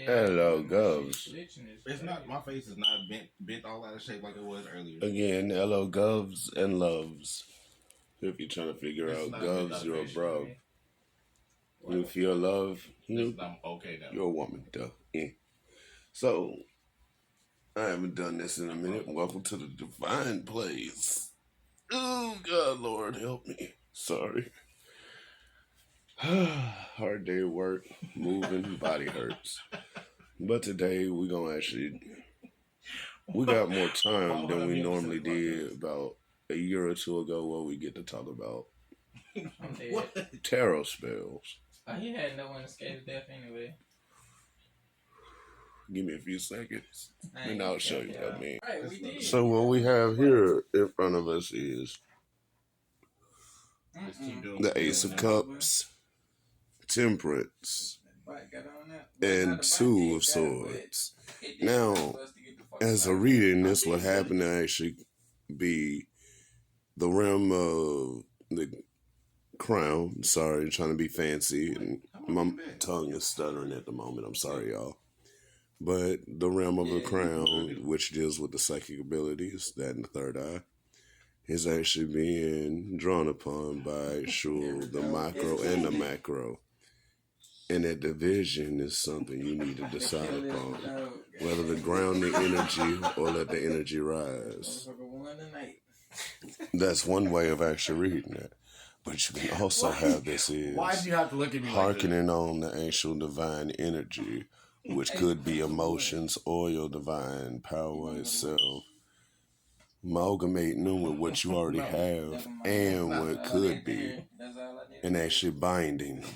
Hello, Govs. It's not, my face is not bent all out of shape like it was earlier. Again, hello, Govs and Loves. If you're trying to figure It's out not Govs, you're a bent bro. If you're a love, I'm okay now. you're a woman, duh. Yeah. So, I haven't done this in a minute. Welcome to the Divine Place. Oh, God, Lord, help me. Sorry. Hard day at work, moving, body hurts. But today, we're going to actually... We got more time than we normally did about a year or two ago where we get to talk about tarot spells. He had no one escape death anyway. Give me a few seconds and I'll show you what I mean. Right, so what we have here in front of us is the Ace of Cups, Temperance, and Two of Swords. Now, as a reading, this would happen to actually be the realm of the crown. Sorry, trying to be fancy, and my tongue is stuttering at the moment. I'm sorry, y'all. But the realm of the crown, which deals with the psychic abilities, that and the third eye, is actually being drawn upon by the micro and the macro. And that division is something you need to decide upon, whether to ground the energy or let the energy rise. That's one way of actually reading it. But you can also have this is hearkening on the actual divine energy, which could be emotions or your divine power itself, amalgamating them with what you already have and what could be, and actually binding them.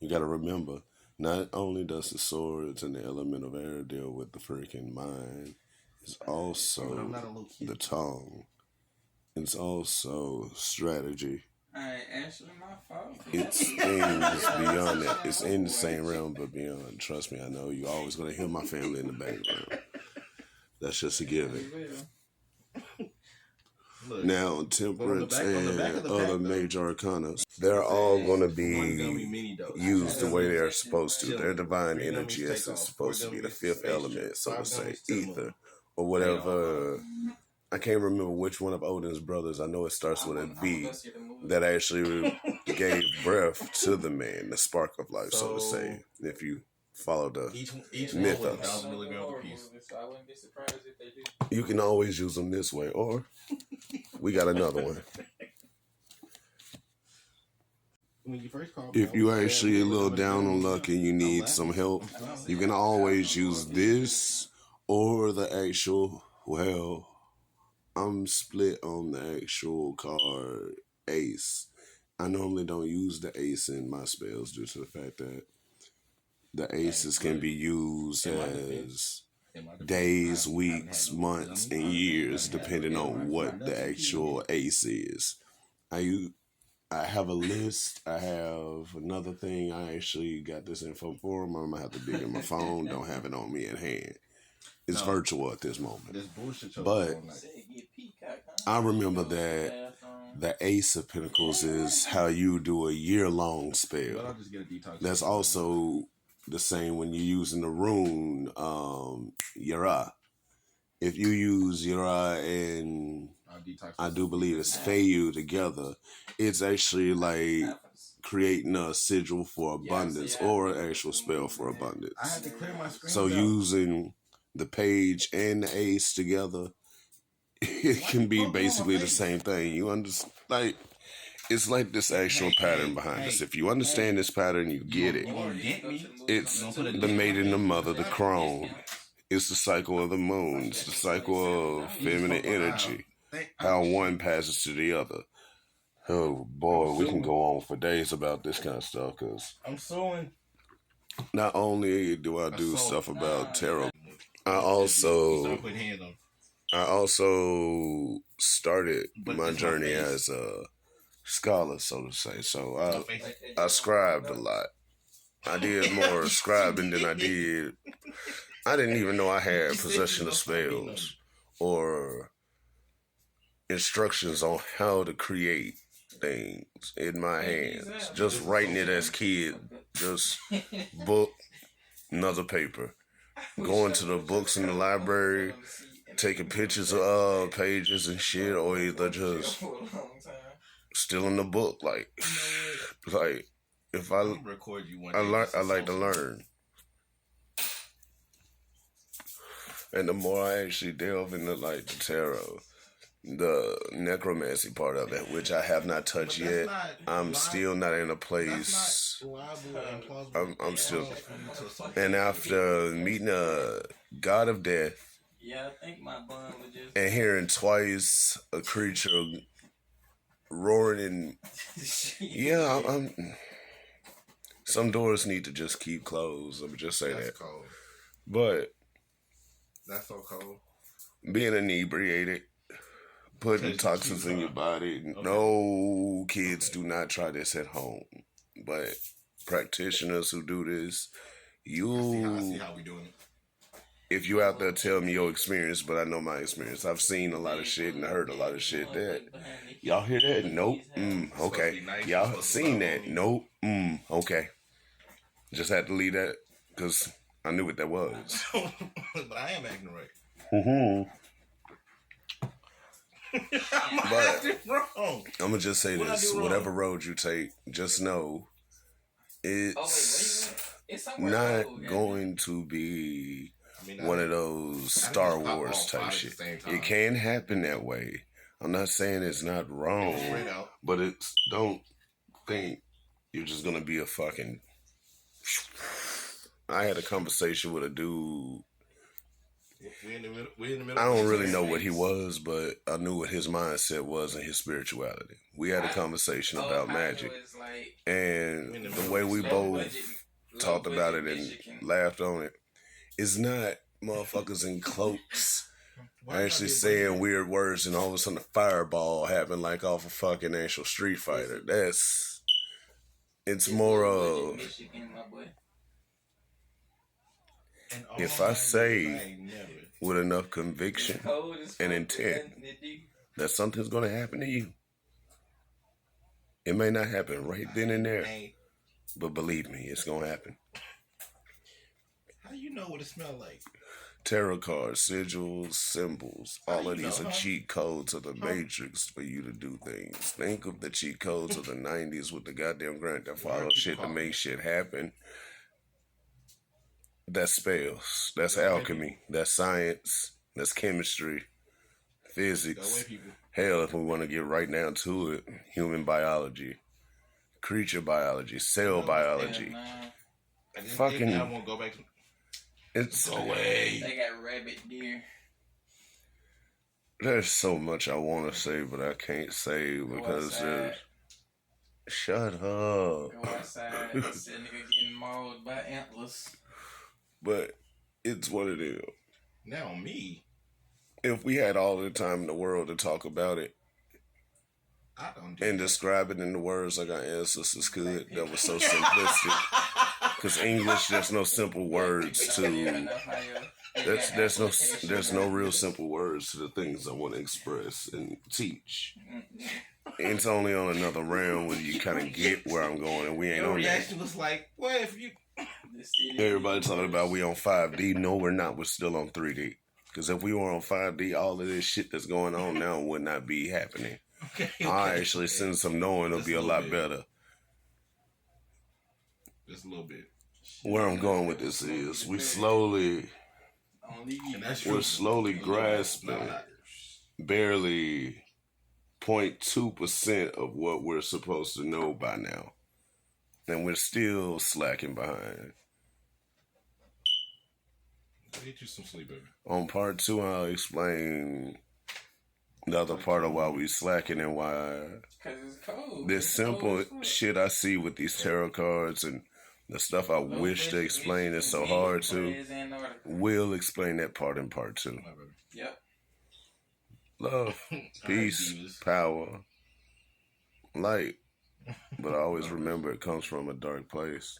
You gotta remember, not only does the swords and the element of air deal with the freaking mind, it's also the tongue. It's also strategy. Actually, my fault. It's things beyond that. It's in the same realm, but beyond. Trust me, I know you're always gonna hear my family in the background. That's just a given. Now, Temperance and other major arcana, they're all going to be used the way they're supposed to. Their divine energy is supposed to be the fifth element, so to say, ether, or whatever. I can't remember which one of Odin's brothers, I know it starts with a V, that actually gave breath to the man, the spark of life, so to say, if you follow the mythos. You can always use them this way, or we got another one. If you actually a little down on luck and you need some help, you can always use this or the actual, well, I'm split on the actual card Ace. I normally don't use the Ace in my spells due to the fact that the Aces can be used as days, weeks, months, and years, depending on what the actual Ace is. I have a list. I have another thing. I actually got this info for them. I'm going to have to dig in my phone. Don't have it on me in hand. It's virtual at this moment. But I remember that the Ace of Pentacles is how you do a year-long spell. That's also the same when you're using the rune Yara. If you use Yara and I do believe it's Feyu together, it's actually like creating a sigil for abundance or an actual spell for abundance. So using the page and the ace together, it can be basically the same thing. You understand? Like, it's like this actual pattern behind us. If you understand this pattern, you get it. It's the maiden, the mother, the crone. It's the cycle of the moon. It's the cycle of feminine energy. How one passes to the other. Oh boy, we can go on for days about this kind of stuff because not only do I do stuff about tarot, I also started my journey as a scholar, so to say. So I scribed a lot. I did more scribing than I did. I didn't even know I had possession of spells or instructions on how to create things in my hands. Exactly. Just writing it as kid. Just book, another paper. Going to the books in the library, taking pictures of pages and shit, or either just still in the book. Like if I record you one I day. like I like to learn, and the more I actually delve into like the tarot, the necromancy part of it, which I have not touched yet, I'm still not in a place. I'm still, and after meeting a god of death. Yeah, I think my bun was just. And hearing twice a creature roaring and yeah, I'm some doors need to just keep closed. Let me just say that. Cold. But that's so cold. Being inebriated, putting toxins in your body. Okay. No, kids do not try this at home. But practitioners who do this, I see how we doing it. If you out there, tell me your experience, but I know my experience. I've seen a lot of shit and heard a lot of shit that y'all hear that? Nope. Okay. Y'all seen that? Nope. Okay. Just had to leave that because I knew what that was. But I am acting right. But wrong. I'm gonna just say this: whatever road you take, just know it's not going to be one of those Star Wars type shit. It can happen that way. I'm not saying it's not wrong, but it's don't think you're just gonna be a fucking. I had a conversation with a dude. I don't really know what he was, but I knew what his mindset was and his spirituality. We had a conversation about magic, and the way we both talked about it and laughed on it. It's not motherfuckers in cloaks actually saying weird words and all of a sudden a fireball happened like off a fucking actual Street Fighter. It's more of, if I say with enough conviction and intent that something's going to happen to you, it may not happen right then and there, but believe me, it's going to happen. How do you know what it smells like? Tarot cards, sigils, symbols, all of these are cheat codes of the Matrix for you to do things. Think of the cheat codes of the 90s with the goddamn Grand Theft Auto shit to make shit happen. That's spells. That's alchemy. That's science. That's chemistry. Physics. Hell, if we want to get right down to it, human biology. Creature biology. Cell biology. Fucking... I won't go back to... It's away. They got rabbit deer. There's so much I want to say, but I can't say because there's... Shut up. Go outside. This nigga getting mauled by antlers. But it's what it is. Now me. If we had all the time in the world to talk about it and describe it in the words like our ancestors could, that was so simplistic. Because English, there's no simple words to. There's no real simple words to the things I want to express and teach. It's only on another round where you kind of get where I'm going, and we ain't on that. Your reaction was like, "Well, if you." Everybody talking about we on 5D. No, we're not. We're still on 3D. Because if we were on 5D, all of this shit that's going on now would not be happening. I actually send some knowing it'll be a lot better. Just a little bit. Where I'm going with this is we're slowly grasping barely 0.2% of what we're supposed to know by now. And we're still slacking behind. Get you some sleep, baby. On part 2, I'll explain the other part of why we slacking and why this simple shit I see with these tarot cards and the stuff I wish to explain is so hard to. We'll explain that part in part 2. Yep. Love, peace, power, light. But I always remember it comes from a dark place.